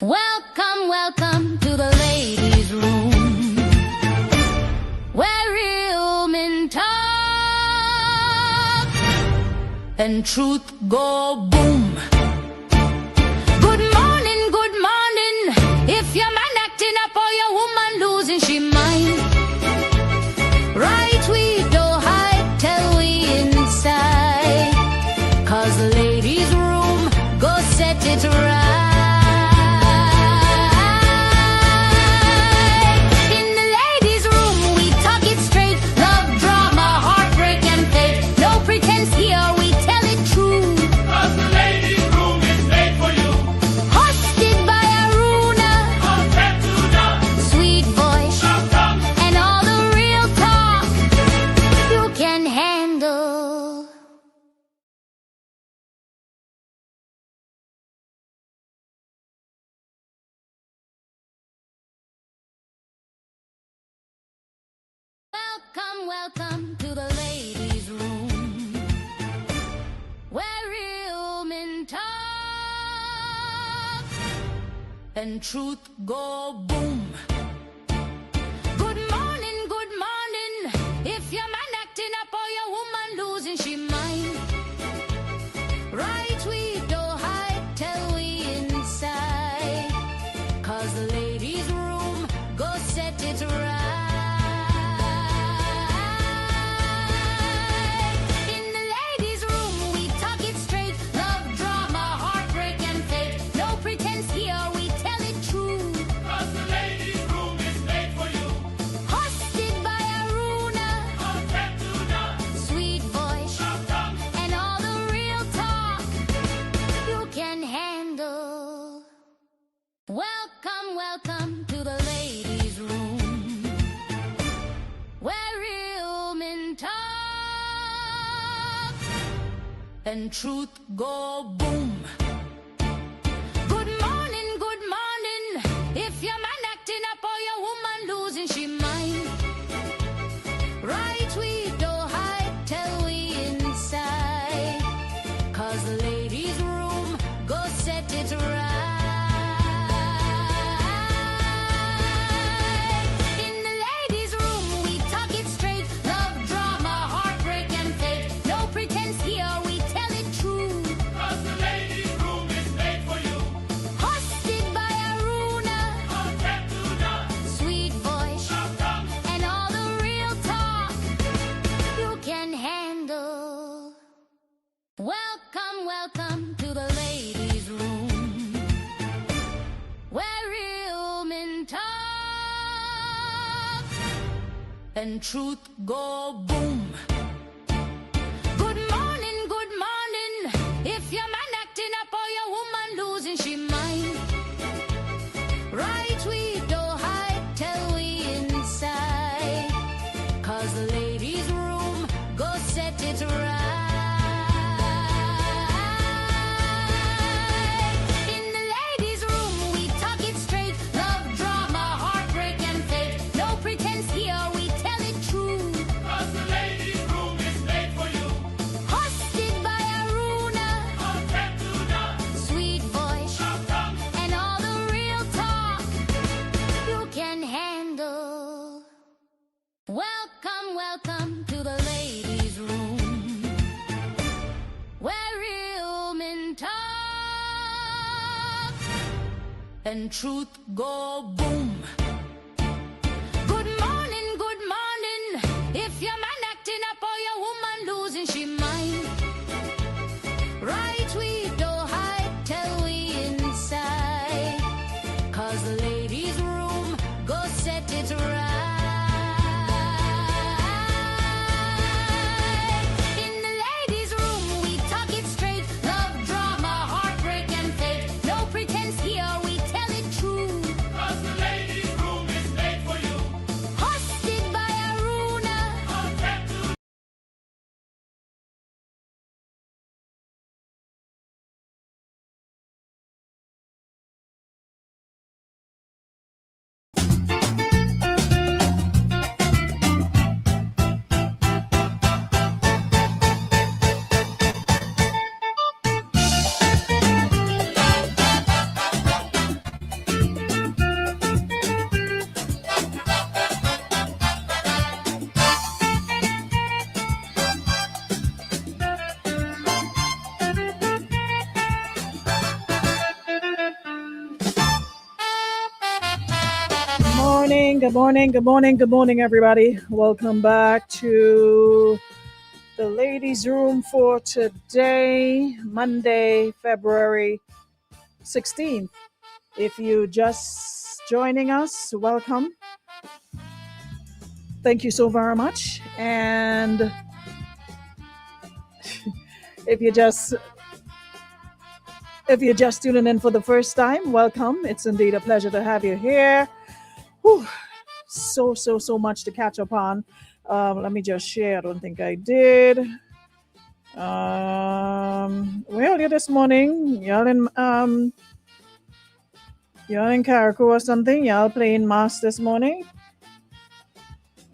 Welcome, welcome to the ladies' room, where real men talk and truth go boom. Good morning, good morning. If your man acting up or your woman losing she mind, right we don't hide till we inside, 'cause the ladies' room go set it right. Welcome, welcome to the ladies' room, where real men talk and truth go boom. Good morning, good morning. If your man acting up or your woman losing she mind, right we don't hide till we inside, 'cause the ladies' room go set it right. Welcome, welcome to the ladies' room, where real men talk and truth go boom. Good morning, good morning. If your man acting up or your woman losing she mind, right we don't hide till we inside, 'cause the ladies' room go set it right. Welcome, welcome to the ladies' room, where real men talk and truth go boom. Good morning, good morning. If your man acting up or your woman losing she mind, right we don't hide till we inside, 'cause the ladies' room go set it right. Welcome, welcome to the ladies' room, where real men talk and truth go boom. Good morning, good morning. If your man acting up or your woman losing she mind, right we don't hide till we inside, 'cause the ladies' room go set it right. morning, good morning, good morning, good morning, everybody. Welcome back to the ladies' room for today, Monday, February 16th. If you just joining us, welcome. Thank you so very much. And if you just if you're just tuning in for the first time, welcome. It's indeed a pleasure to have you here. Whew, so much to catch up on. Let me just share. I don't think I did. Earlier this morning, y'all in Carriacou or something. Y'all playing mass this morning.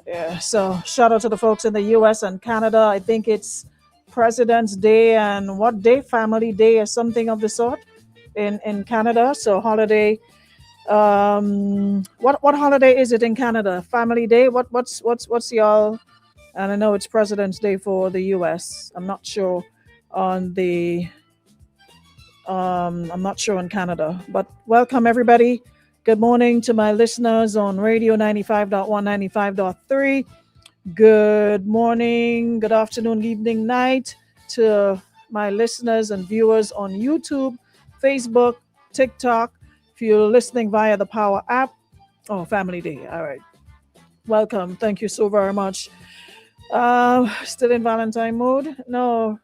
Yeah. So shout out to the folks in the U.S. and Canada. I think it's President's Day and what day? Family Day or something of the sort in Canada. So holiday. What holiday is it in Canada? Family Day. What's y'all? And I know it's President's Day for the U.S. I'm not sure on the I'm not sure in Canada, but welcome everybody. Good morning to my listeners on Radio 95.1, 95.3. Good morning, good afternoon, evening, night to my listeners and viewers on YouTube, Facebook, TikTok. If you're listening via the Power app, Family Day. All right. Welcome. Thank you so very much. Still in Valentine mode? No,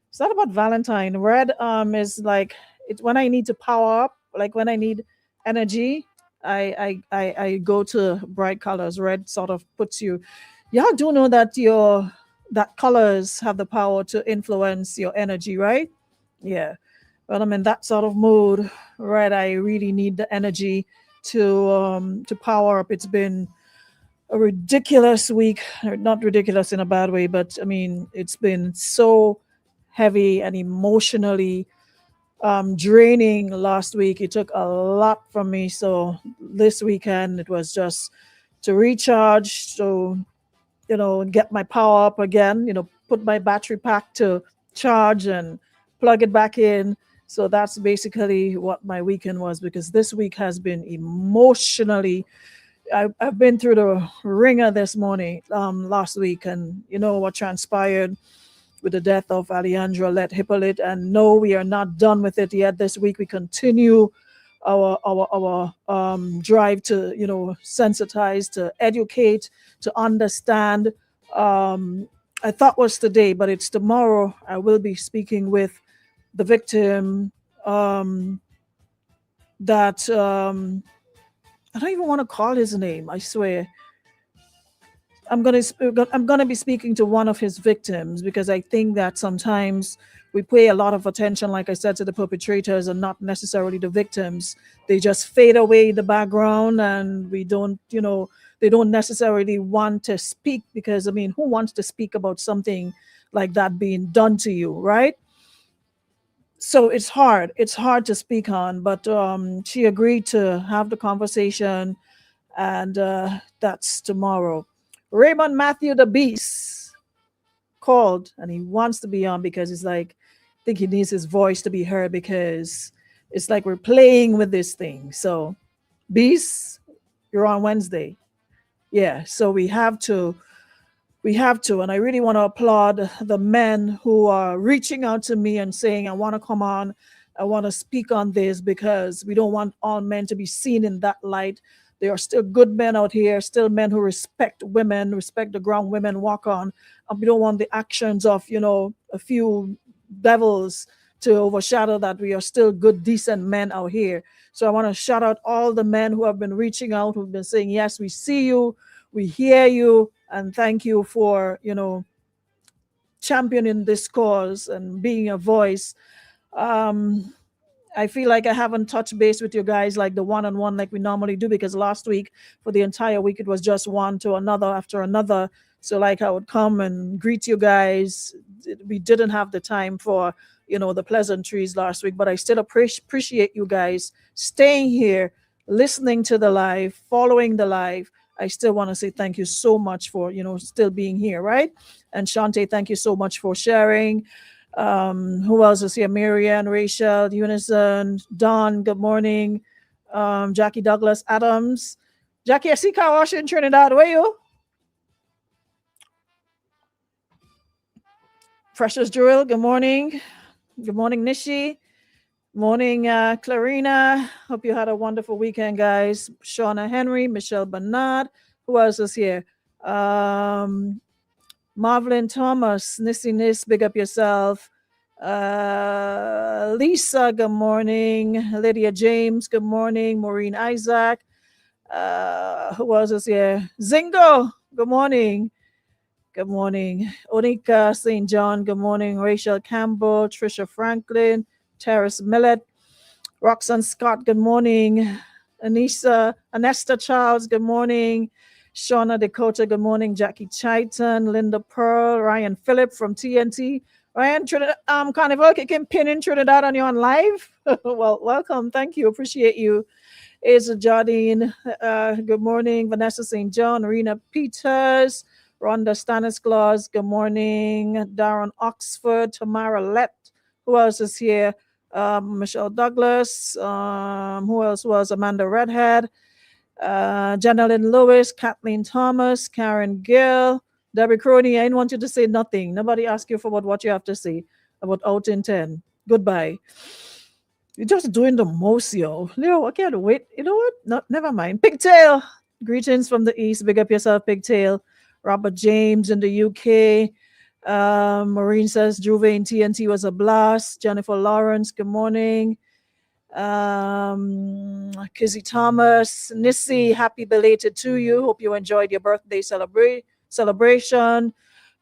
it's not about Valentine. Red is like it's when I need to power up, like when I need energy. I go to bright colors. Red sort of puts you. Y'all do know that that colors have the power to influence your energy, right? Yeah. Well, I'm in that sort of mood. Red. I really need the energy to power up. It's been a ridiculous week, not ridiculous in a bad way, but I mean, it's been so heavy and emotionally draining last week. It took a lot from me. So this weekend, it was just to recharge, to, get my power up again, put my battery pack to charge and plug it back in. So that's basically what my weekend was because this week has been emotionally I've been through the ringer this morning, last week, and you know what transpired with the death of Alejandra Let Hippolyte. And no, we are not done with it yet. This week we continue our drive to sensitize, to educate, to understand. I thought was today, but it's tomorrow. I will be speaking with the victim. That I don't even want to call his name. I swear. I'm gonna be speaking to one of his victims because I think that sometimes we pay a lot of attention, like I said, to the perpetrators and not necessarily the victims. They just fade away in the background, and we don't, they don't necessarily want to speak because I mean, who wants to speak about something like that being done to you, right? So it's hard. It's hard to speak on, but she agreed to have the conversation, and that's tomorrow. Raymond Matthew the Beast called, and he wants to be on because it's like, I think he needs his voice to be heard because it's like we're playing with this thing. So, Beast, you're on Wednesday. Yeah, so we have to, and I really want to applaud the men who are reaching out to me and saying, I want to come on, I want to speak on this because we don't want all men to be seen in that light. There are still good men out here, still men who respect women, respect the ground women walk on. And we don't want the actions of, a few devils to overshadow that we are still good, decent men out here. So I want to shout out all the men who have been reaching out, who've been saying, yes, we see you, we hear you, and thank you for, championing this cause and being a voice. Um, I feel like I haven't touched base with you guys like the one on one like we normally do because last week, for the entire week, it was just one to another after another. So, like, I would come and greet you guys. We didn't have the time for, the pleasantries last week, but I still appreciate you guys staying here, listening to the live, following the live. I still want to say thank you so much for, still being here, right? And Shante, thank you so much for sharing. Who else is here? Marianne, Rachel, Unison, Don, good morning. Jackie Douglas Adams. Jackie, I see car wash in Trinidad. Where you? Precious Jewel, good morning. Good morning, Nishi. Morning, Clarina. Hope you had a wonderful weekend, guys. Shauna Henry, Michelle Bernard. Who else is here? Um, Marvelyn Thomas, Nissy Nis, big up yourself. Lisa, good morning. Lydia James, good morning. Maureen Isaac. Who else is here? Zingo, good morning. Good morning. Onika St. John, good morning. Rachel Campbell, Trisha Franklin, Terrace Millet, Roxanne Scott, good morning. Anesta Charles, good morning. Shauna Dakota, good morning. Jackie Chaiton, Linda Pearl, Ryan Phillip from TNT. Ryan, Trinidad, Carnival kicking pin in Trinidad on you on live. Well, welcome. Thank you. Appreciate you. Is Jardine, good morning. Vanessa St. John, Rena Peters, Rhonda Stanislaus, good morning. Darren Oxford, Tamara Lett. Who else is here? Michelle Douglas. Who else was? Amanda Redhead. Janelyn Lewis, Kathleen Thomas, Karen Gill, Debbie Crony. I didn't want you to say nothing. Nobody asked you for what you have to say about out in 10. Goodbye. You're just doing the most, yo. Leo, I can't wait. You know what? No, never mind. Pigtail. Greetings from the East. Big up yourself, Pigtail. Robert James in the UK. Maureen says Juve in TNT was a blast. Jennifer Lawrence, good morning. Kizzy Thomas, Nissy, happy belated to you. Hope you enjoyed your birthday celebration.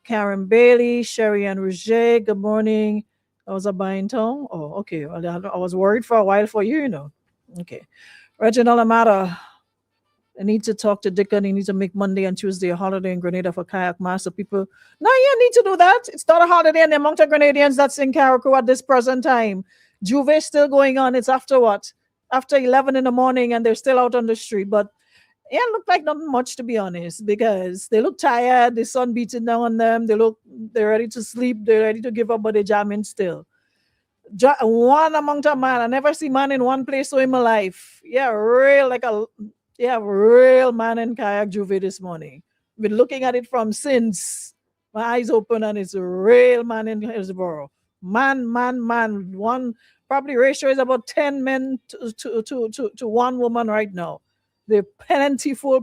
Karen Bailey, Sherry and Roger, good morning. I was a buying tongue. Oh, okay. Well, I was worried for a while for you, you know. Okay. Reginald Amata, I need to talk to Dickon. He needs to make Monday and Tuesday a holiday in Grenada for kayak master people. No, you need to do that. It's not a holiday in the amount of Grenadians that's in Carriacou at this present time. Juve is still going on. It's after what? After 11 in the morning and they're still out on the street. But yeah, look like not much to be honest, because they look tired, the sun beating down on them, they're ready to sleep, they're ready to give up, but they're jamming still. One amount of man, I never see man in one place so in my life. Real man in kayak Juve this morning. Been looking at it from since my eyes open, and it's a real man in Hillsborough. Man. One probably ratio is about 10 men to one woman right now. They're plentiful.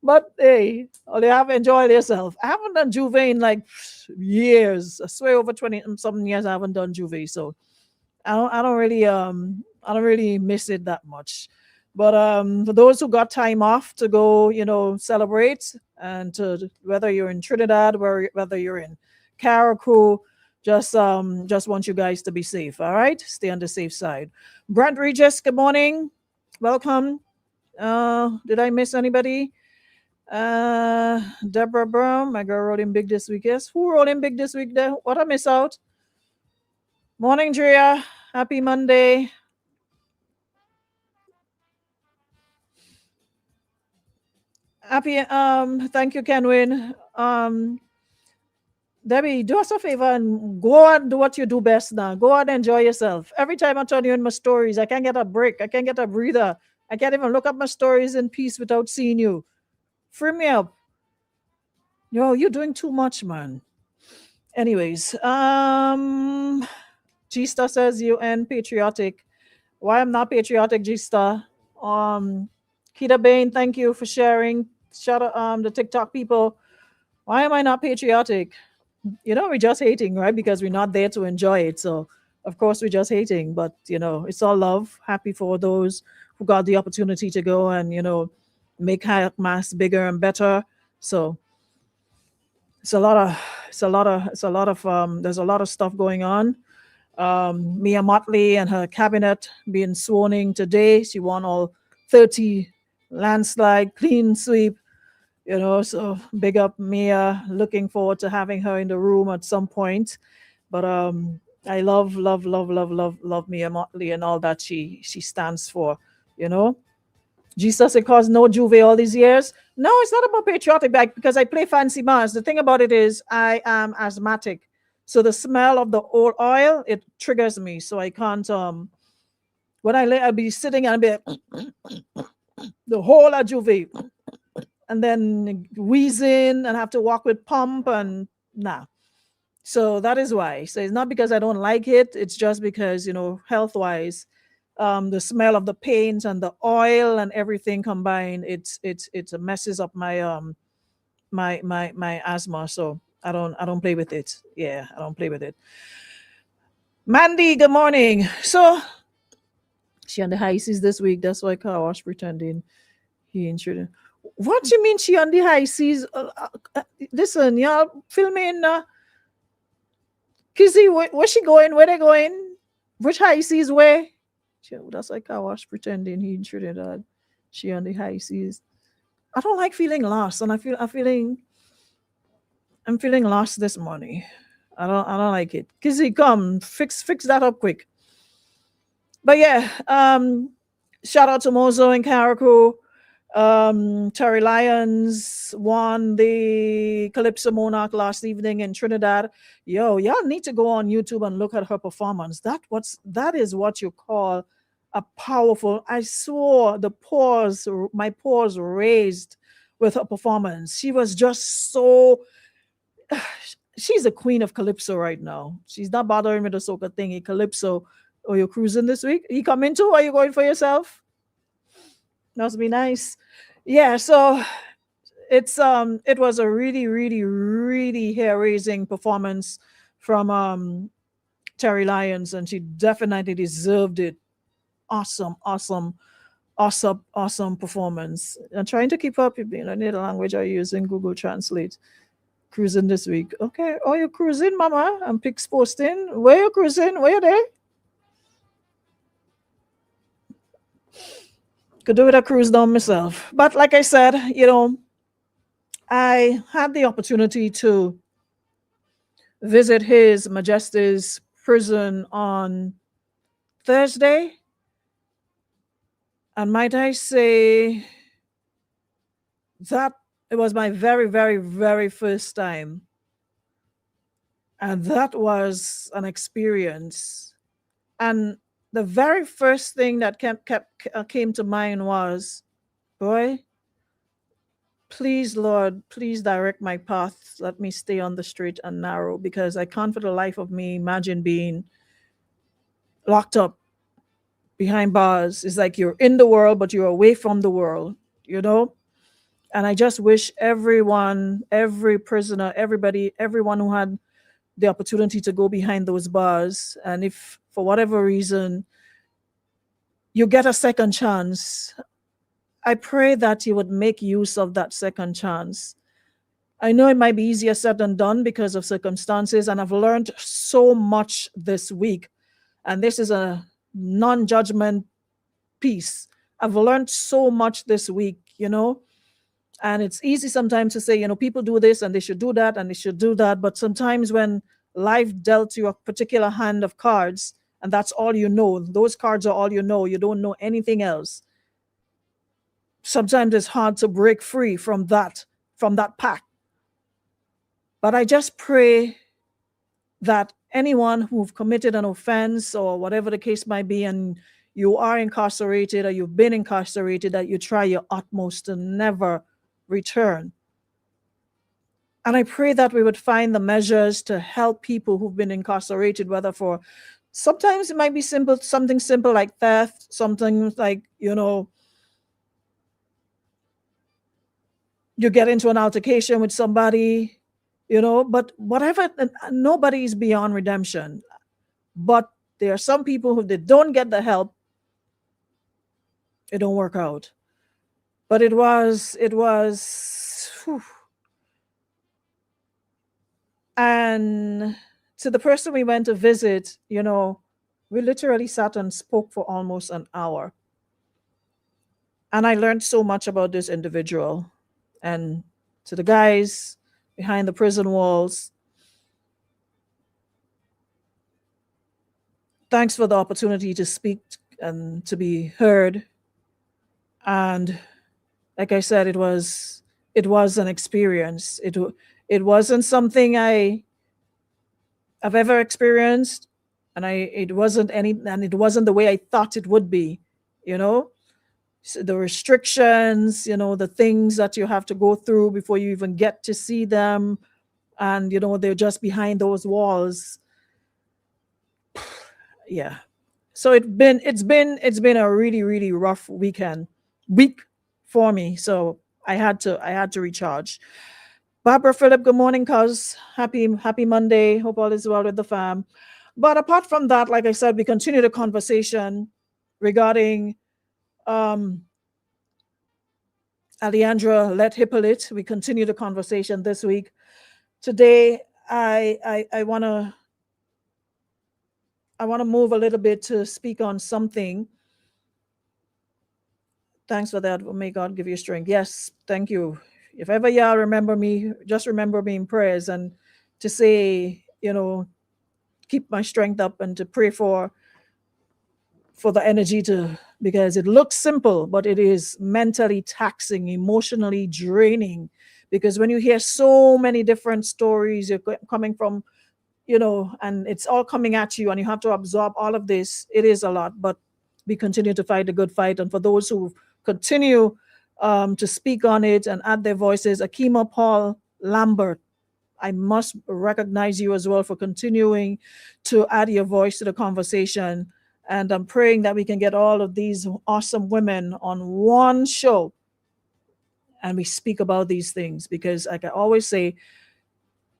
But hey, they have enjoyed themselves. I haven't done Juve in like years. I swear over 20 something years I haven't done Juve. So I don't really miss it that much. But for those who got time off to go, celebrate, and to whether you're in Trinidad, whether you're in Carriacou, just want you guys to be safe. All right, stay on the safe side. Brent Regis, good morning, welcome. Did I miss anybody? Deborah Brown, my girl, rolling big this week. Yes, who rolling big this week? There, what I miss out? Morning, Drea. Happy Monday. Happy. Thank you, Kenwin. Debbie, do us a favor and go and do what you do best now. Go out and enjoy yourself. Every time I turn you in my stories, I can't get a break. I can't get a breather. I can't even look up my stories in peace without seeing you. Free me up. Yo, you're doing too much, man. Anyways, G-Star says UN patriotic. Why I'm not patriotic, G-Star? Kita Bain, thank you for sharing. Shout out the TikTok people. Why am I not patriotic? We're just hating, right? Because we're not there to enjoy it. So of course we're just hating. But it's all love. Happy for those who got the opportunity to go and make kayak mass bigger and better. So there's a lot of stuff going on. Mia Motley and her cabinet being sworn in today. She won all 30 landslide clean sweep. So big up Mia. Looking forward to having her in the room at some point. But I love Mia Motley and all that she stands for. Jesus, it caused no Juve all these years. No, it's not about patriotic because I play fancy bars. The thing about it is I am asthmatic. So the smell of the old oil, it triggers me. So I can't When I'll be sitting and I'll be the whole of Juve, and then wheezing and have to walk with pump and nah. So that is why. So it's not because I don't like it. It's just because, health wise, the smell of the paint and the oil and everything combined, it messes up my asthma. So I don't play with it. Yeah, I don't play with it. Mandy, good morning. So she on the high seas this week. That's why car wash pretending he insured. What you mean she on the high seas? Listen, y'all filming. Kizzy, where she going? Where they going? Which high seas where? That's like car wash pretending he in Trinidad. She on the high seas. I don't like feeling lost, and I'm feeling lost this morning. I don't like it. Kizzy, come fix that up quick. But yeah, shout out to Mozo and Caraco. Terry Lyons won the Calypso Monarch last evening in Trinidad. Yo, y'all need to go on YouTube and look at her performance. That is what you call a powerful. I saw my pores raised with her performance. She was just so. She's the queen of Calypso right now. She's not bothering with the soca thingy. Calypso. Oh, you're cruising this week? You coming too? Are you going for yourself? Must be nice. Yeah, so it was a really, really, really hair-raising performance from Terry Lyons, and she definitely deserved it. Awesome, awesome, awesome, awesome performance. I'm trying to keep up. I need a language I use in Google Translate. Cruising this week. Okay. Oh, you're cruising, mama. I'm pics posting. Where you cruising? Where you there? Could do with a cruise down myself. But like I said, I had the opportunity to visit His Majesty's prison on Thursday. And might I say that it was my very, very, very first time. And that was an experience. And the very first thing that came to mind was, boy, please, Lord, please direct my path. Let me stay on the straight and narrow, because I can't for the life of me imagine being locked up behind bars. It's like you're in the world, but you're away from the world, And I just wish everyone, every prisoner, everyone who had the opportunity to go behind those bars, and if for whatever reason you get a second chance, I pray that you would make use of that second chance. I know it might be easier said than done because of circumstances, and I've learned so much this week. And this is a non-judgment piece. I've learned so much this week, and it's easy sometimes to say, people do this and they should do that and they should do that. But sometimes when life dealt you a particular hand of cards, and that's all you know, those cards are all you don't know anything else. Sometimes it's hard to break free from that pack. But I just pray that anyone who've committed an offense or whatever the case might be, and you are incarcerated or you've been incarcerated, that you try your utmost to never return. And I pray that we would find the measures to help people who've been incarcerated, whether for, sometimes it might be something simple like theft, something like, you get into an altercation with somebody, but whatever, nobody is beyond redemption. But there are some people who, they don't get the help, it don't work out. But it was, whew. And to the person we went to visit, we literally sat and spoke for almost an hour. And I learned so much about this individual. And to the guys behind the prison walls, thanks for the opportunity to speak and to be heard. And like I said, it was an experience. It wasn't something I've ever experienced. and it wasn't the way I thought it would be, you know. So the restrictions, the things that you have to go through before you even get to see them, and they're just behind those walls. Yeah. So it's been a really, really rough week for me. So I had to recharge. Barbara Phillip, good morning, cuz. Happy Monday. Hope all is well with the fam. But apart from that, like I said, we continue the conversation regarding um Alejandra Let Hippolyte. We continue the conversation this week. Today, I wanna move a little bit to speak on something. Thanks for that. May God give you strength. Yes, thank you. If ever y'all remember me, just remember me in prayers, and to say, keep my strength up, and to pray for the energy, to because it looks simple, but it is mentally taxing, emotionally draining. Because when you hear so many different stories, you're coming from, and it's all coming at you, and you have to absorb all of this. It is a lot, but we continue to fight the good fight. And for those who continue to speak on it and add their voices, Akima Paul Lambert, I must recognize you as well for continuing to add your voice to the conversation. And I'm praying that we can get all of these awesome women on one show and we speak about these things, because, like I always say,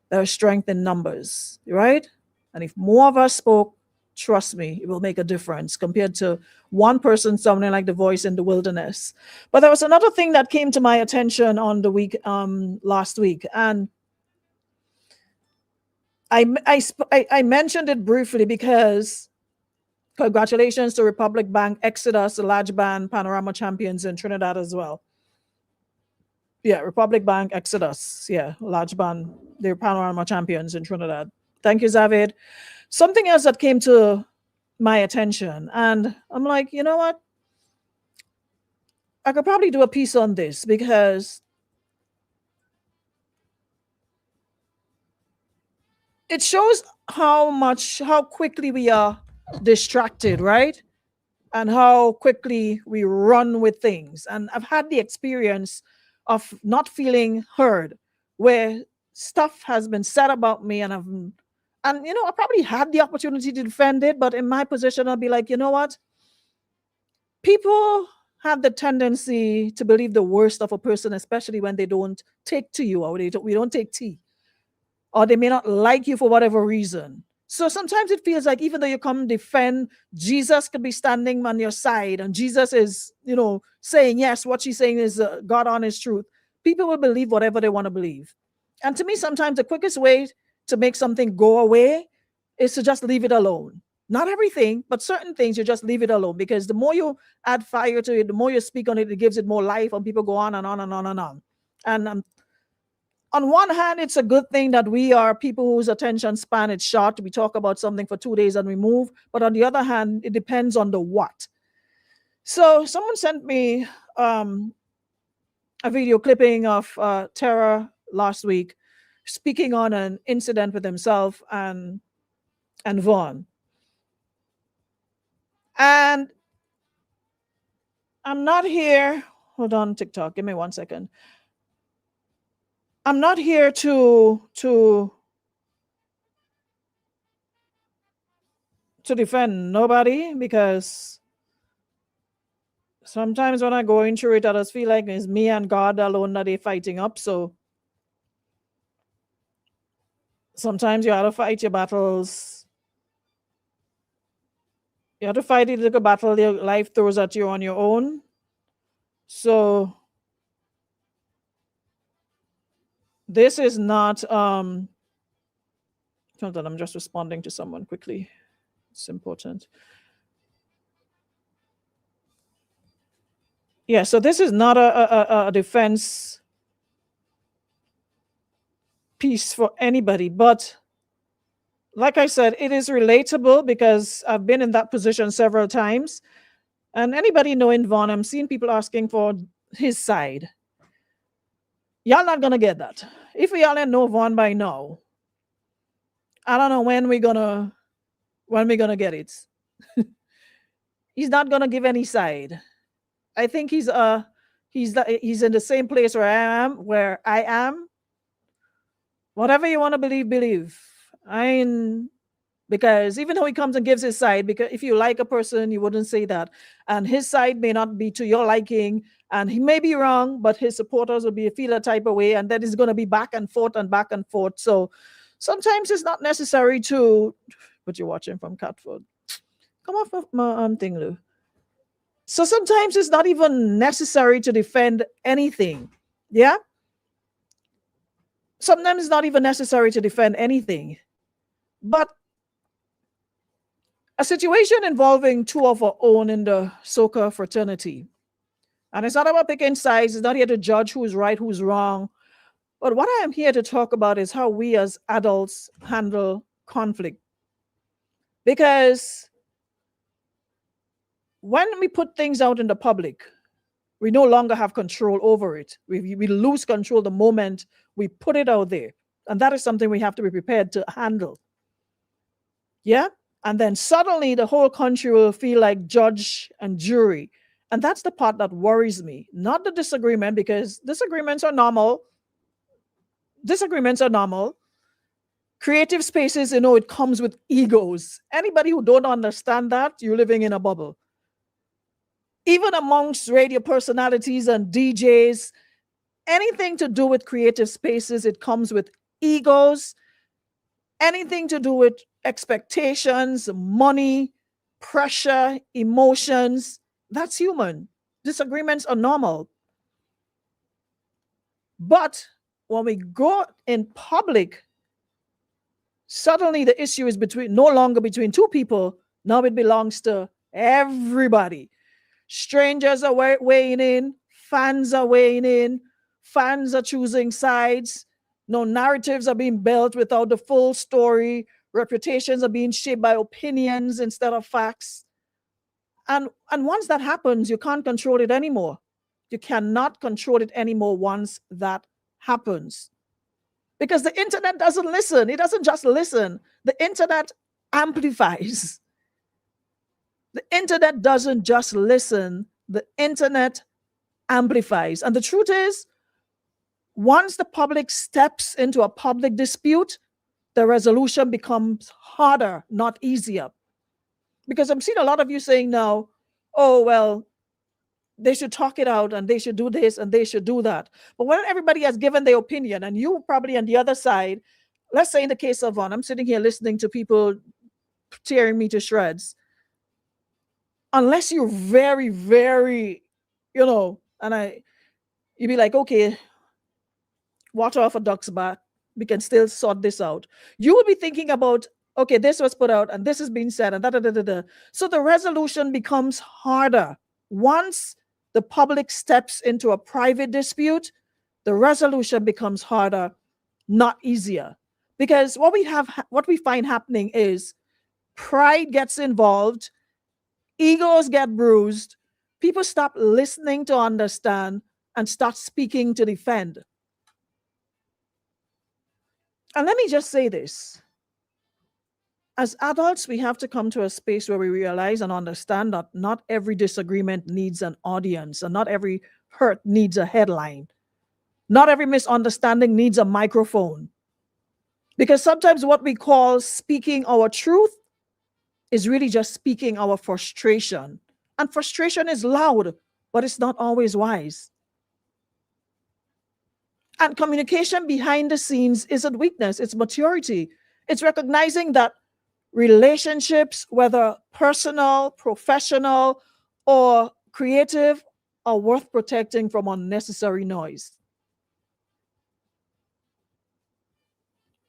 there's strength in numbers, right? And if more of us spoke, trust me, it will make a difference compared to one person sounding like the voice in the wilderness. But there was another thing that came to my attention on the week, last week, and I mentioned it briefly because congratulations to Republic Bank, Exodus, the large band Panorama champions in Trinidad as well. Yeah, Republic Bank, Exodus. Yeah, large band. They're Panorama champions in Trinidad. Thank you, Zavid. Something else that came to my attention, and I'm like, you know what? I could probably do a piece on this, because it shows how quickly we are distracted, right? And how quickly we run with things. And I've had the experience of not feeling heard, where stuff has been said about me, and I probably had the opportunity to defend it, but in my position, I'll be like, you know what? People have the tendency to believe the worst of a person, especially when they don't take to you, or we don't take tea, or they may not like you for whatever reason. So sometimes it feels like, even though you come defend, Jesus could be standing on your side, and Jesus is, saying, yes, what she's saying is God honest truth. People will believe whatever they want to believe. And to me, sometimes the quickest way to make something go away is to just leave it alone. Not everything, but certain things, you just leave it alone, because the more you add fire to it, the more you speak on it, it gives it more life, and people go on and on and on and on. And on one hand, it's a good thing that we are people whose attention span is short. We talk about something for 2 days and we move. But on the other hand, it depends on the what. So someone sent me a video clipping of Tara last week, speaking on an incident with himself and Vaughn. And I'm not here. Hold on, TikTok. Give me 1 second. I'm not here to defend nobody, because sometimes when I go through it, I just feel like it's me and God alone that they fighting up. So sometimes you have to fight your battles. You have to fight the little battle your life throws at you on your own. So this is not hold on, I'm just responding to someone quickly. It's important. Yeah, so this is not a defense piece for anybody, but like I said, it is relatable, because I've been in that position several times. And anybody knowing Vaughn, I'm seeing people asking for his side. Y'all not gonna get that. If we all know Vaughn by now, I don't know when we're gonna When we gonna get it? He's not gonna give any side. I think he's in the same place where I am. Whatever you want to believe, believe. I ain't because even though he comes and gives his side, because if you like a person, you wouldn't say that. And his side may not be to your liking, and he may be wrong, but his supporters will be feel a type of way, and that is going to be back and forth and back and forth. So sometimes it's not necessary to. But you're watching from Catford. Come off of my thing, Lou. So sometimes it's not even necessary to defend anything. Yeah? Sometimes it's not even necessary to defend anything. But a situation involving two of our own in the soca fraternity. And it's not about picking sides, it's not here to judge who's right, who's wrong. But what I am here to talk about is how we as adults handle conflict. Because when we put things out in the public, we no longer have control over it. We lose control the moment we put it out there. And that is something we have to be prepared to handle. Yeah? And then suddenly the whole country will feel like judge and jury. And that's the part that worries me, not the disagreement, because disagreements are normal. Disagreements are normal. Creative spaces, it comes with egos. Anybody who don't understand that, you're living in a bubble. Even amongst radio personalities and DJs, anything to do with creative spaces, it comes with egos. Anything to do with expectations, money, pressure, emotions, that's human. Disagreements are normal. But when we go in public, suddenly the issue is no longer between two people. Now it belongs to everybody. Strangers are weighing in. Fans are weighing in. Fans are choosing sides. No narratives are being built without the full story. Reputations are being shaped by opinions instead of facts. And once that happens, you can't control it anymore. You cannot control it anymore once that happens. Because the internet doesn't listen. It doesn't just listen. The internet amplifies. The internet doesn't just listen. The internet amplifies. And the truth is, once the public steps into a public dispute, the resolution becomes harder, not easier. Because I'm seeing a lot of you saying now, oh, well, they should talk it out and they should do this and they should do that. But when everybody has given their opinion and you probably on the other side, let's say in the case of I'm sitting here listening to people tearing me to shreds. Unless you're very, very, and you'd be like, okay, water off a duck's back. We can still sort this out. You will be thinking about, okay, this was put out and this is being said and da. So the resolution becomes harder. Once the public steps into a private dispute, the resolution becomes harder, not easier. Because what we find happening is pride gets involved, egos get bruised, people stop listening to understand and start speaking to defend. And let me just say this. As adults, we have to come to a space where we realize and understand that not every disagreement needs an audience and not every hurt needs a headline. Not every misunderstanding needs a microphone. Because sometimes what we call speaking our truth is really just speaking our frustration. And frustration is loud, but it's not always wise. And communication behind the scenes isn't weakness, it's maturity. It's recognizing that relationships, whether personal, professional, or creative, are worth protecting from unnecessary noise.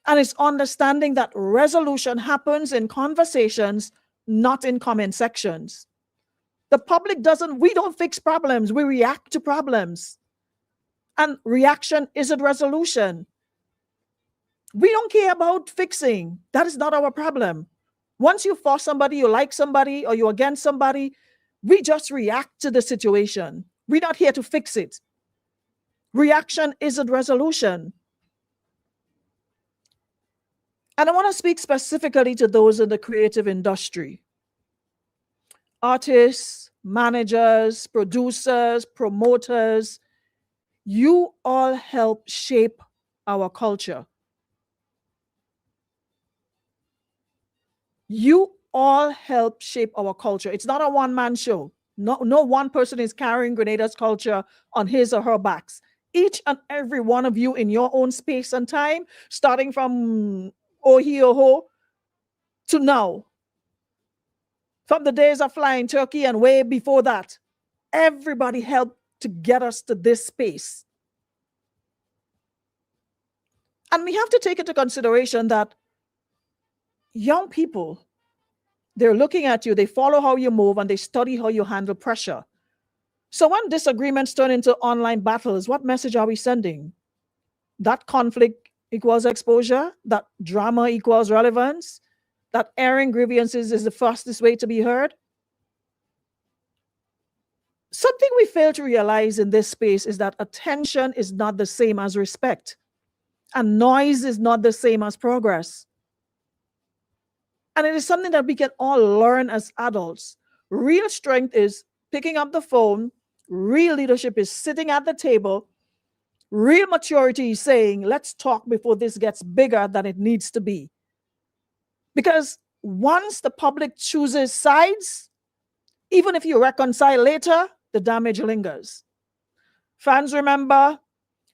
And it's understanding that resolution happens in conversations, not in comment sections. The public we don't fix problems, we react to problems. And reaction isn't resolution. We don't care about fixing. That is not our problem. Once you force somebody, you like somebody, or you're against somebody, we just react to the situation. We're not here to fix it. Reaction isn't resolution. And I want to speak specifically to those in the creative industry: artists, managers, producers, promoters. You all help shape our culture. You all help shape our culture. It's not a one-man show. No one person is carrying Grenada's culture on his or her backs. Each and every one of you in your own space and time, starting from Ohio to now, from the days of flying turkey and way before that, everybody helped to get us to this space. And we have to take into consideration that young people, they're looking at you, they follow how you move, and they study how you handle pressure. So when disagreements turn into online battles, what message are we sending? That conflict equals exposure, that drama equals relevance, that airing grievances is the fastest way to be heard. Something we fail to realize in this space is that attention is not the same as respect, and noise is not the same as progress. And it is something that we can all learn as adults. Real strength is picking up the phone, real leadership is sitting at the table, real maturity is saying, let's talk before this gets bigger than it needs to be. Because once the public chooses sides, even if you reconcile later, the damage lingers. Fans remember,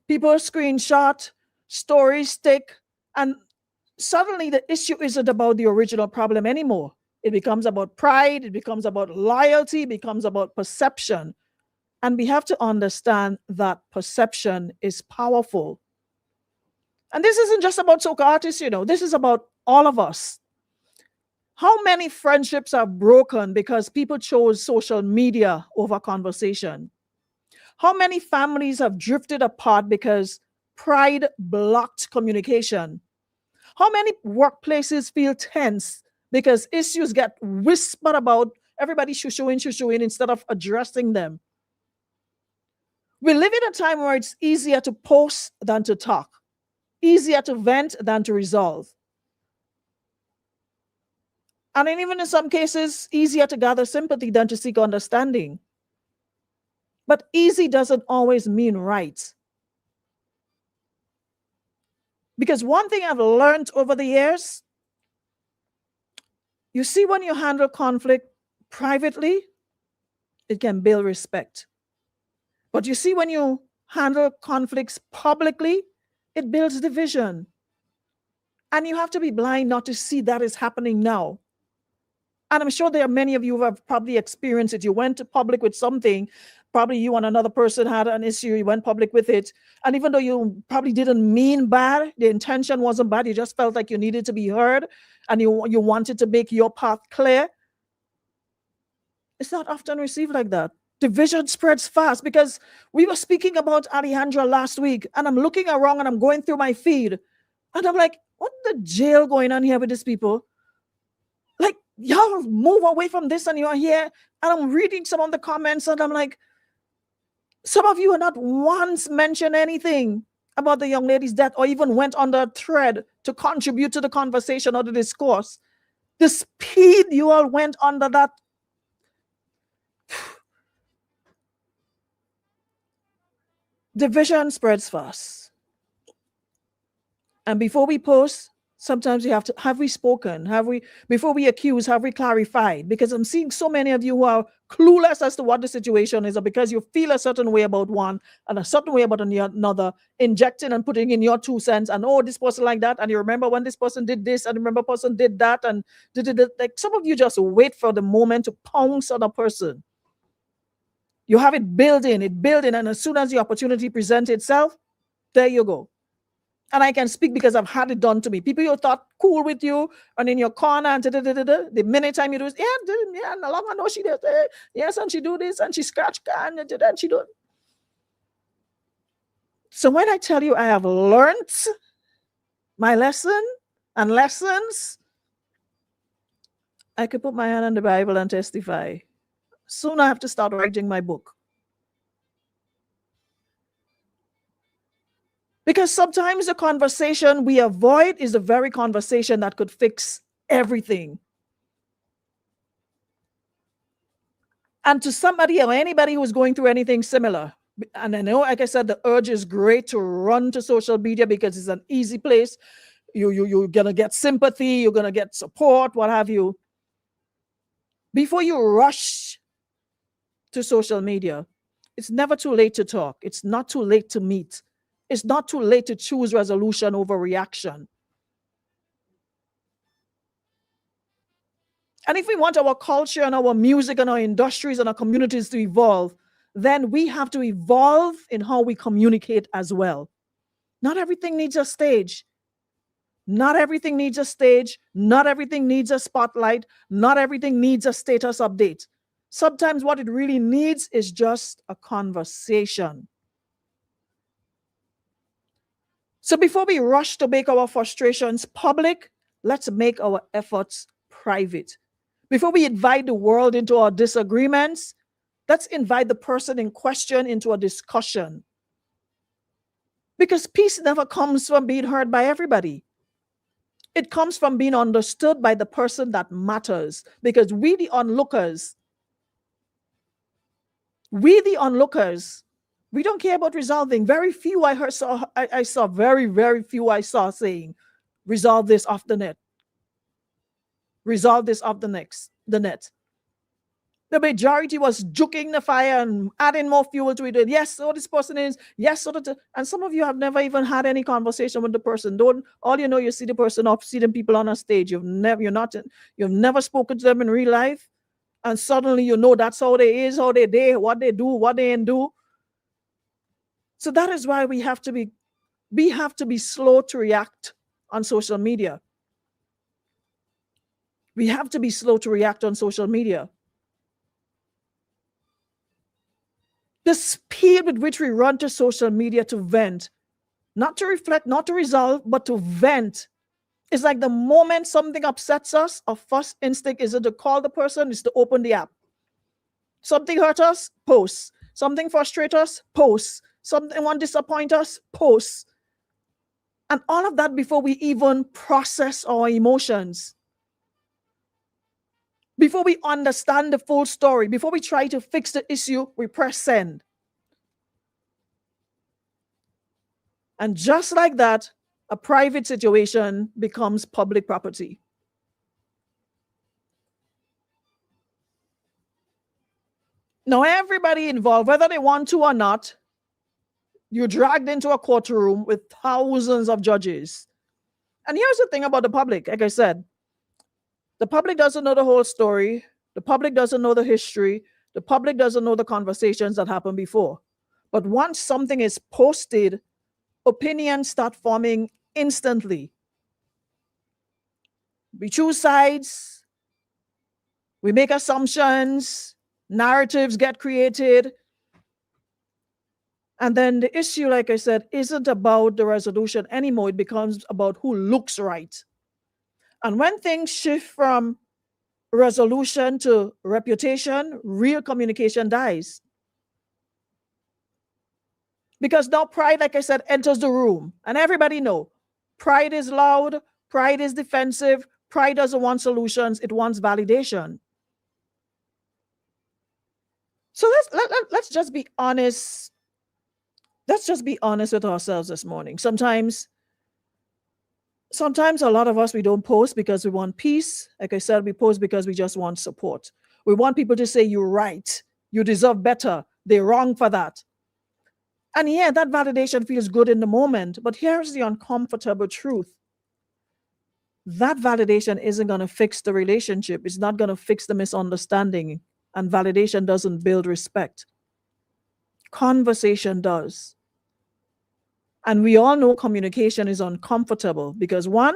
people screenshot, stories stick, and suddenly the issue isn't about the original problem anymore. It becomes about pride, it becomes about loyalty, it becomes about perception. And we have to understand that perception is powerful. And this isn't just about soca artists, this is about all of us. How many friendships are broken because people chose social media over conversation? How many families have drifted apart because pride blocked communication? How many workplaces feel tense because issues get whispered about, everybody shoo-shooing instead of addressing them? We live in a time where it's easier to post than to talk, easier to vent than to resolve. And even in some cases, easier to gather sympathy than to seek understanding. But easy doesn't always mean right. Because one thing I've learned over the years, you see, when you handle conflict privately, it can build respect. But you see, when you handle conflicts publicly, it builds division. And you have to be blind not to see that is happening now. And I'm sure there are many of you who have probably experienced it. You went to public with something, probably you and another person had an issue, you went public with it. And even though you probably didn't mean bad, the intention wasn't bad, you just felt like you needed to be heard and you wanted to make your path clear. It's not often received like that. Division spreads fast, because we were speaking about Alejandra last week, and I'm looking around and I'm going through my feed and I'm like, what the jail going on here with these people? Like, y'all move away from this and you're here. And I'm reading some of the comments and I'm like, some of you are not once mentioned anything about the young lady's death or even went on the thread to contribute to the conversation or the discourse. The speed you all went under that. Division spreads fast. And before we post, sometimes we have we spoken? Before we accuse, have we clarified? Because I'm seeing so many of you who are clueless as to what the situation is, or because you feel a certain way about one and a certain way about another, injecting and putting in your 2 cents, and this person like that, and you remember when this person did this, and remember person did that, and like some of you just wait for the moment to pounce on a person. You have it built in, and as soon as the opportunity presents itself, there you go. And I can speak because I've had it done to me. People you thought cool with you and in your corner, and the minute time you do this, yeah, no longer know she does, yes, and she do this, and she scratch can, and she do. So when I tell you I have learned my lesson and lessons, I could put my hand on the Bible and testify. Soon I have to start writing my book. Because sometimes the conversation we avoid is the very conversation that could fix everything. And to somebody or anybody who's going through anything similar, and I know, like I said, the urge is great to run to social media because it's an easy place. You're gonna get sympathy, you're gonna get support, what have you. Before you rush to social media, it's never too late to talk. It's not too late to meet. It's not too late to choose resolution over reaction. And if we want our culture and our music and our industries and our communities to evolve, then we have to evolve in how we communicate as well. Not everything needs a stage. Not everything needs a stage. Not everything needs a spotlight. Not everything needs a status update. Sometimes what it really needs is just a conversation. So before we rush to make our frustrations public, let's make our efforts private. Before we invite the world into our disagreements, let's invite the person in question into a discussion. Because peace never comes from being heard by everybody. It comes from being understood by the person that matters. Because we the onlookers, we don't care about resolving. Very few I saw very few I saw saying, resolve this off the net. Resolve this off the net. The majority was juking the fire and adding more fuel to it. Yes, so this person is. Yes, so that. And some of you have never even had any conversation with the person. All you know, you see the person or see them people on a stage. You've never spoken to them in real life, and suddenly you know that's how they is, how they what they do, what they ain't do. So that is why we have to be slow to react on social media. We have to be slow to react on social media. The speed with which we run to social media to vent, not to reflect, not to resolve, but to vent. It's like the moment something upsets us, our first instinct isn't to call the person, it's to open the app. Something hurt us, post. Something frustrate us, post. Someone disappoint us, post. And all of that before we even process our emotions. Before we understand the full story, before we try to fix the issue, we press send. And just like that, a private situation becomes public property. Now, everybody involved, whether they want to or not, you're dragged into a courtroom with thousands of judges. And here's the thing about the public, like I said, the public doesn't know the whole story. The public doesn't know the history. The public doesn't know the conversations that happened before. But once something is posted, opinions start forming instantly. We choose sides. We make assumptions. Narratives get created. And then the issue, like I said, isn't about the resolution anymore. It becomes about who looks right. And when things shift from resolution to reputation, real communication dies. Because now pride, like I said, enters the room. And everybody knows pride is loud, pride is defensive, pride doesn't want solutions, it wants validation. So let's just be honest. Let's just be honest with ourselves this morning. Sometimes a lot of us, we don't post because we want peace. Like I said, we post because we just want support. We want people to say, you're right. You deserve better. They're wrong for that. And yeah, that validation feels good in the moment. But here's the uncomfortable truth. That validation isn't going to fix the relationship. It's not going to fix the misunderstanding. And validation doesn't build respect. Conversation does. And we all know communication is uncomfortable because one,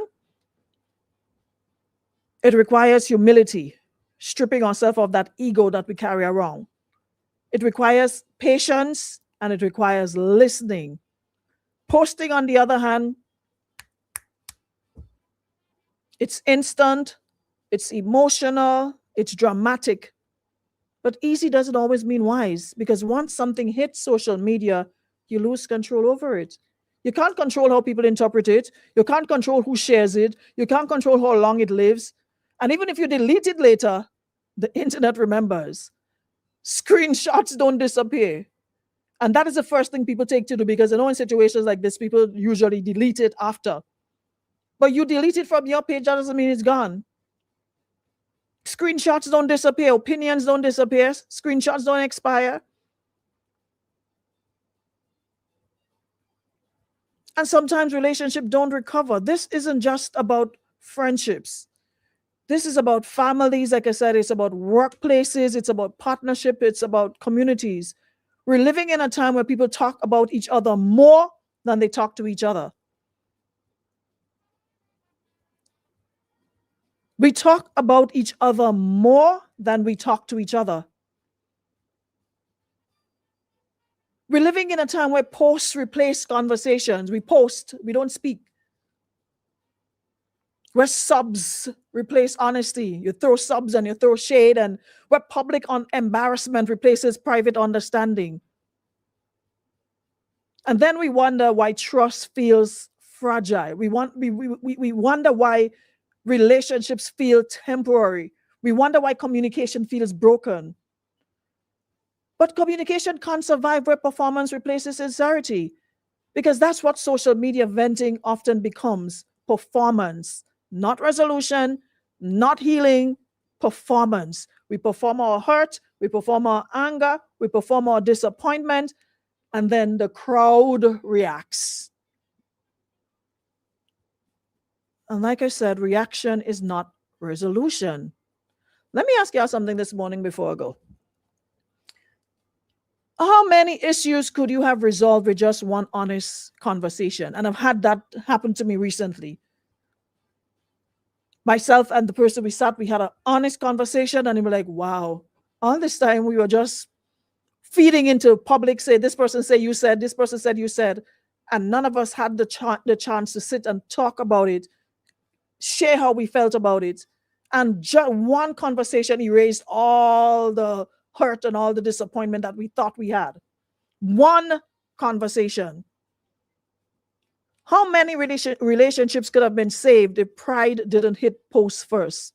it requires humility, stripping ourselves of that ego that we carry around. It requires patience and it requires listening. Posting, on the other hand, it's instant, it's emotional, it's dramatic. But easy doesn't always mean wise, because once something hits social media, you lose control over it. You can't control how people interpret it. You can't control who shares it. You can't control how long it lives. And even if you delete it later, the internet remembers. Screenshots don't disappear. And that is the first thing people take to do, because I know in situations like this, people usually delete it after. But you delete it from your page, that doesn't mean it's gone. Screenshots don't disappear. Opinions don't disappear. Screenshots don't expire. And sometimes relationships don't recover. This isn't just about friendships. This is about families. Like I said, it's about workplaces. It's about partnership. It's about communities. We're living in a time where people talk about each other more than they talk to each other. We talk about each other more than we talk to each other. We're living in a time where posts replace conversations. We post, we don't speak. Where subs replace honesty. You throw subs and you throw shade, and where public embarrassment replaces private understanding. And then we wonder why trust feels fragile. We wonder why relationships feel temporary. We wonder why communication feels broken. But communication can't survive where performance replaces sincerity, because that's what social media venting often becomes: performance, not resolution, not healing, performance. We perform our hurt, we perform our anger, we perform our disappointment, and then the crowd reacts. And like I said, reaction is not resolution. Let me ask y'all something this morning before I go. How many issues could you have resolved with just one honest conversation? And I've had that happen to me recently. Myself and the person we had an honest conversation, and they were like, wow, all this time we were just feeding into public, say, this person say you said, this person said you said, and none of us had the chance to sit and talk about it, share how we felt about it. And just one conversation erased all the hurt and all the disappointment that we thought we had. One conversation. How many relationships could have been saved if pride didn't hit post first?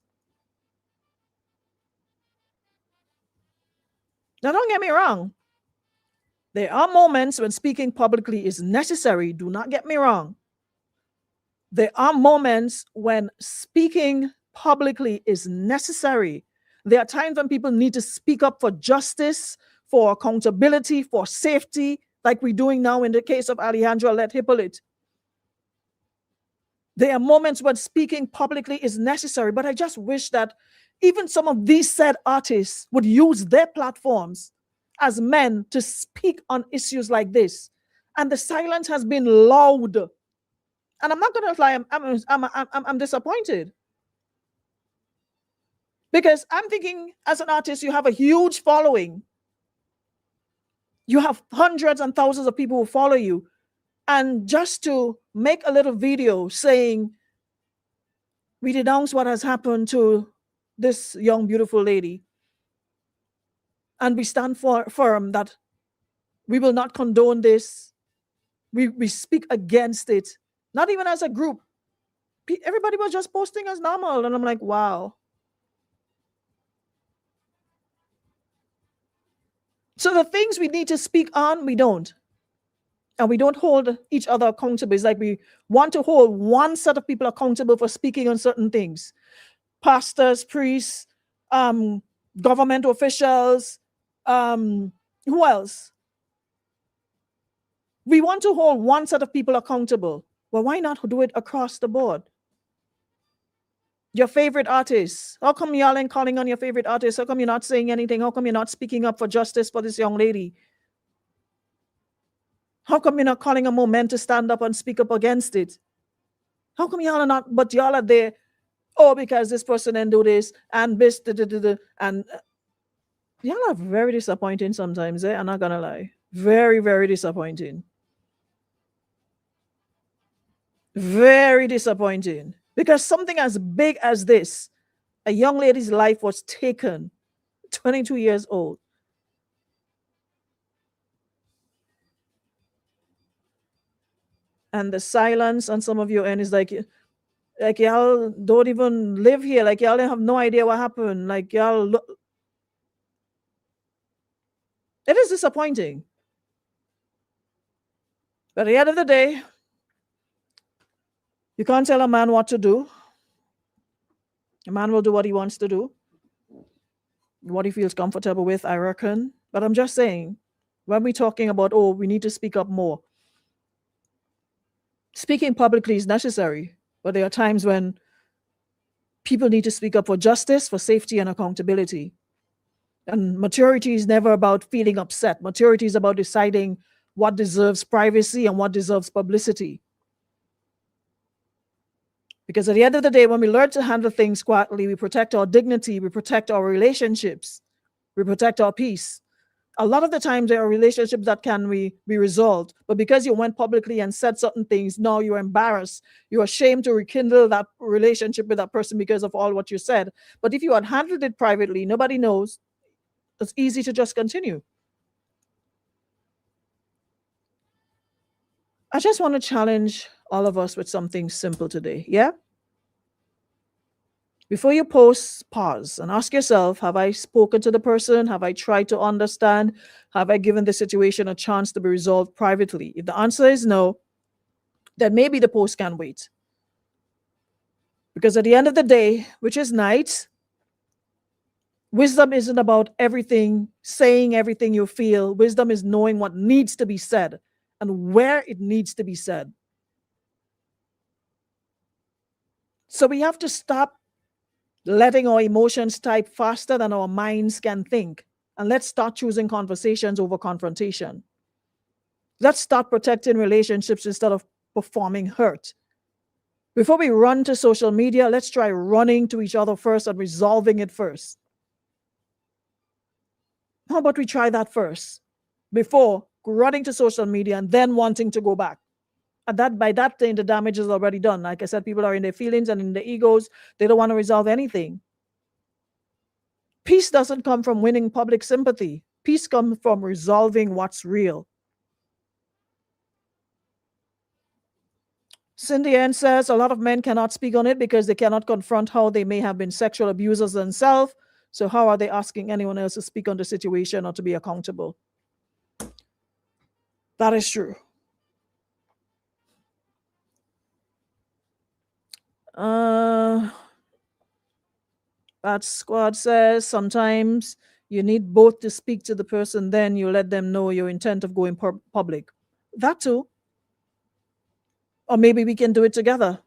Now, don't get me wrong. There are moments when speaking publicly is necessary. Do not get me wrong. There are moments when speaking publicly is necessary. There are times when people need to speak up for justice, for accountability, for safety, like we're doing now in the case of Alejandra Let Hippolyte. There are moments when speaking publicly is necessary, but I just wish that even some of these said artists would use their platforms as men to speak on issues like this. And the silence has been loud. And I'm not going to lie, I'm disappointed. Because I'm thinking, as an artist, you have a huge following. You have hundreds and thousands of people who follow you. And just to make a little video saying, we denounce what has happened to this young, beautiful lady. And we stand firm that we will not condone this. We speak against it. Not even as a group. Everybody was just posting as normal. And I'm like, wow. So the things we need to speak on, we don't. And we don't hold each other accountable. It's like we want to hold one set of people accountable for speaking on certain things. Pastors, priests, government officials, who else? We want to hold one set of people accountable. Well, why not do it across the board? Your favorite artists. How come y'all ain't calling on your favorite artists? How come you're not saying anything? How come you're not speaking up for justice for this young lady? How come you're not calling on more men to stand up and speak up against it? How come y'all are not, but y'all are there, oh, because this person didn't do this, and this, and y'all are very disappointing sometimes, I'm not gonna lie. Very, very disappointing. Very disappointing. Because something as big as this, a young lady's life was taken, 22 years old. And the silence on some of your end is like y'all don't even live here. Like y'all have no idea what happened. Like it is disappointing. But at the end of the day, you can't tell a man what to do. A man will do what he wants to do, what he feels comfortable with, I reckon. But I'm just saying, when we're talking about, oh, we need to speak up more, speaking publicly is necessary. But there are times when people need to speak up for justice, for safety, and accountability. And maturity is never about feeling upset. Maturity is about deciding what deserves privacy and what deserves publicity. Because at the end of the day, when we learn to handle things quietly, we protect our dignity, we protect our relationships, we protect our peace. A lot of the times there are relationships that can be resolved, but because you went publicly and said certain things, now you're embarrassed, you're ashamed to rekindle that relationship with that person because of all what you said. But if you had handled it privately, nobody knows, it's easy to just continue. I just want to challenge all of us with something simple today. Yeah? Before you post, pause and ask yourself, have I spoken to the person? Have I tried to understand? Have I given the situation a chance to be resolved privately? If the answer is no, then maybe the post can wait. Because at the end of the day, which is night, wisdom isn't about everything, saying everything you feel. Wisdom is knowing what needs to be said and where it needs to be said. So we have to stop letting our emotions type faster than our minds can think. And let's start choosing conversations over confrontation. Let's start protecting relationships instead of performing hurt. Before we run to social media, let's try running to each other first and resolving it first. How about we try that first before running to social media and then wanting to go back? And that by that thing, the damage is already done. Like I said, people are in their feelings and in their egos. They don't want to resolve anything. Peace doesn't come from winning public sympathy. Peace comes from resolving what's real. Cindy Ann says a lot of men cannot speak on it because they cannot confront how they may have been sexual abusers themselves. So how are they asking anyone else to speak on the situation or to be accountable? That is true. That squad says sometimes you need both to speak to the person, then you let them know your intent of going public. That too. Or maybe we can do it together.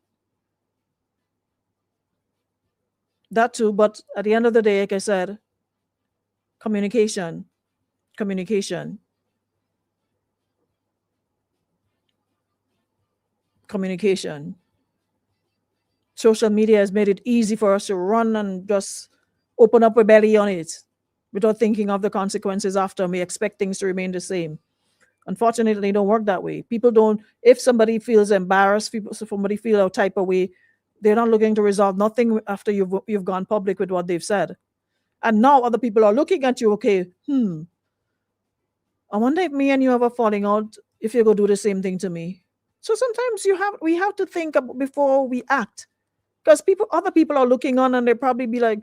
That too. But at the end of the day, like I said, communication. Communication. Social media has made it easy for us to run and just open up a belly on it without thinking of the consequences after, and we expect things to remain the same. Unfortunately, it don't work that way. People don't, if somebody feels embarrassed, somebody feel a type of way, they're not looking to resolve nothing after you've gone public with what they've said. And now other people are looking at you, okay, I wonder if me and you have a falling out, if you're going to do the same thing to me. So sometimes we have to think before we act. Because other people are looking on and they probably be like,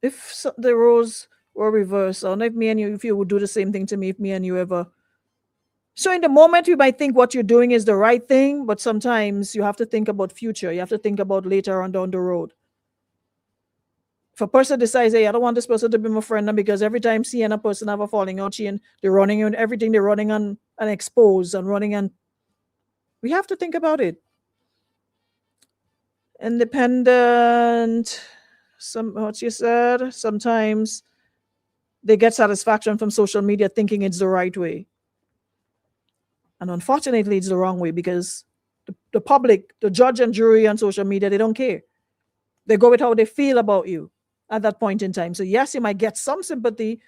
if the roles were reversed, or if you would do the same thing to me, if me and you ever. So in the moment, you might think what you're doing is the right thing, but sometimes you have to think about future. You have to think about later on down the road. If a person decides, hey, I don't want this person to be my friend now because every time seeing a person have a falling out, they're running on everything, they're running on and exposed and running on. We have to think about it. Independent, what you said, sometimes they get satisfaction from social media thinking it's the right way. And unfortunately, it's the wrong way because the public, the judge and jury on social media, they don't care. They go with how they feel about you at that point in time. So yes, you might get some sympathy.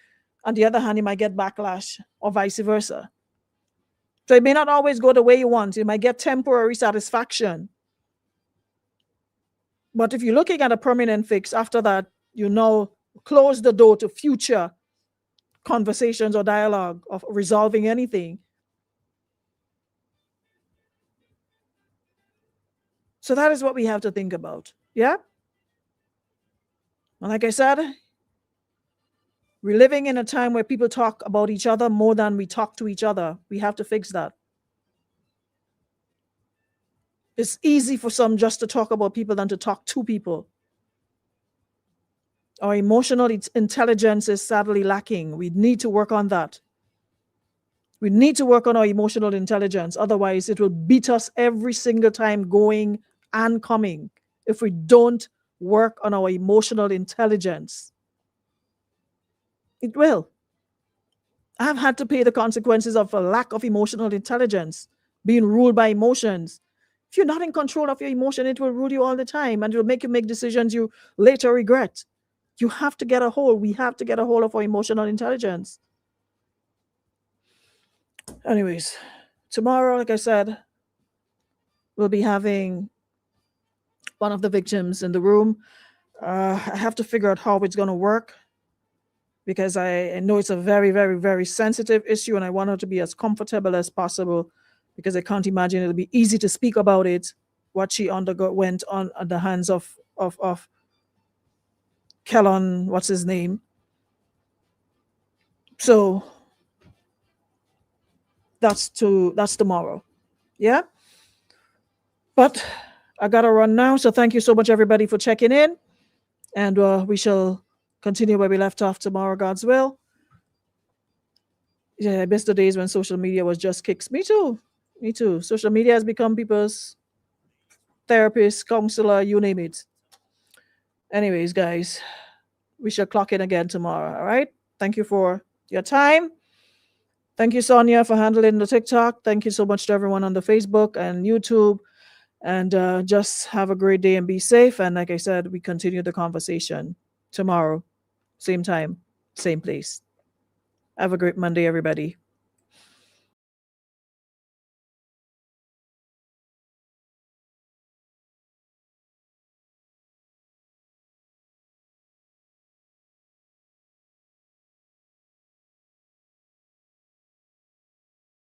On the other hand, you might get backlash or vice versa. So it may not always go the way you want. You might get temporary satisfaction. But if you're looking at a permanent fix, after that, you know, close the door to future conversations or dialogue of resolving anything. So that is what we have to think about. Yeah. And like I said, we're living in a time where people talk about each other more than we talk to each other. We have to fix that. It's easy for some just to talk about people than to talk to people. Our emotional intelligence is sadly lacking. We need to work on that. We need to work on our emotional intelligence. Otherwise, it will beat us every single time going and coming if we don't work on our emotional intelligence. It will. I've had to pay the consequences of a lack of emotional intelligence, being ruled by emotions. If you're not in control of your emotion, it will rule you all the time and it will make you make decisions you later regret. You have to get a hold. We have to get a hold of our emotional intelligence. Anyways, tomorrow, like I said, we'll be having one of the victims in the room. I have to figure out how it's going to work because I know it's a very, very, very sensitive issue and I want her to be as comfortable as possible because I can't imagine it'll be easy to speak about it, what she went on at the hands of Kellon, what's his name. So that's tomorrow. Yeah. But I gotta run now. So thank you so much, everybody, for checking in. And we shall continue where we left off tomorrow, God's will. Yeah, I miss the days when social media was just kicks. Me too. Me too. Social media has become people's therapist, counselor, you name it. Anyways, guys, we shall clock in again tomorrow. All right. Thank you for your time. Thank you, Sonia, for handling the TikTok. Thank you so much to everyone on the Facebook and YouTube. And just have a great day and be safe. And like I said, we continue the conversation tomorrow, same time, same place. Have a great Monday, everybody.